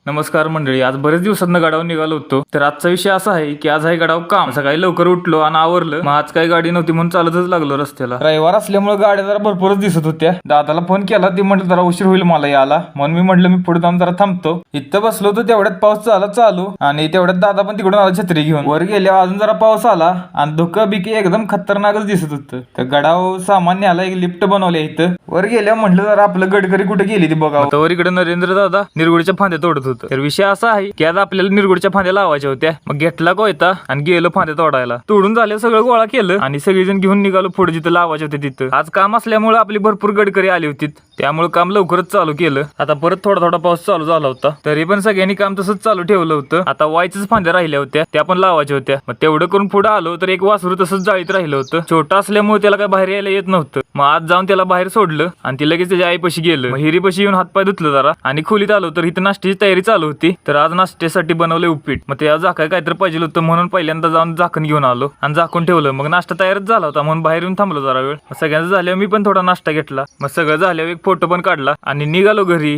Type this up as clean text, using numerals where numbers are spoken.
नमस्कार मंडळी, आज बरेच दिवसांना गडावर निघालो होतो. तर आजचा विषय असा आहे की आज आहे गडावर काम. सकाळी लवकर उठलो आणि आवरलं. मग आज काही गाडी नव्हती म्हणून चालतच लागलो रस्त्याला. रविवार असल्यामुळे गाड्या जरा भरपूरच दिसत होत्या. दादाला फोन केला, ते म्हटलं जरा उशीर होईल मला यायला, म्हणून मी म्हटलं मी पुढे जाऊन जरा थांबतो. इथं बसलो होतो तेवढ्यात पाऊस झाला चालू आणि तेवढ्यात दादा पण तिकडून आला छत्री घेऊन. वर गेल्यावर अजून जरा पाऊस आला आणि धुकं बिकी एकदम खतरनाकच दिसत होतं. तर गडावर सामान्य आला एक लिफ्ट बनवले इथं. वर गेल्या म्हटलं जरा आपलं गडकरी कुठे गेली ती बघावं. वर इकडे नरेंद्र दादा निरगुडच्या फांद्या तोडत होतं. तर विषय असा आहे की आज आपल्याला निरगुडच्या फांद्या लावायच्या होत्या. मग घेतला कोयता आणि गेलो फांद्या तोडायला. तोडून झाले सगळं गोळा केलं आणि सगळेजण घेऊन निघालो पुढे जिथं लावायचे होते तिथं. आज काम असल्यामुळे आपली भरपूर गडकरी आली होती, त्यामुळे काम लवकरच चालू केलं. आता परत थोडा थोडा पाऊस चालू झाला होता, तरी पण सगळ्यांनी काम तसंच चालू ठेवलं होतं. आता वायच्याच फांद्या राहिल्या होत्या, त्या पण लावायच्या होत्या. मग तेवढं करून पुढे आलो तर एक वासरू तसंच जाळीत राहिलं होतं. छोटा असल्यामुळे त्याला काय बाहेर यायला येत नव्हतं. मग आज जाऊन त्याला बाहेर सोडलं आणि ती लगेच त्याच्या आईपाशी गेलं. मग हिरीपाशी येऊन हातपाय धुतलं जरा आणि खोलीत आलो तर इथं नाश्त्याची तयारी चालू होती. तर आज नाश्त्यासाठी बनवले उपीट. मग त्या झाकाय काहीतरी पाहिजे होतं म्हणून पहिल्यांदा जाऊन झाकण घेऊन आलो आणि झाकून ठेवलं. मग नाश्ता तयारच झाला होता म्हणून बाहेर येऊन थांबलो जरा वेळ. सगळ्यांचं झाल्यावर मी पण थोडा नाश्ता घेतला. मग सगळं झाल्यावर एक फोटो पण काढला आणि निघालो घरी.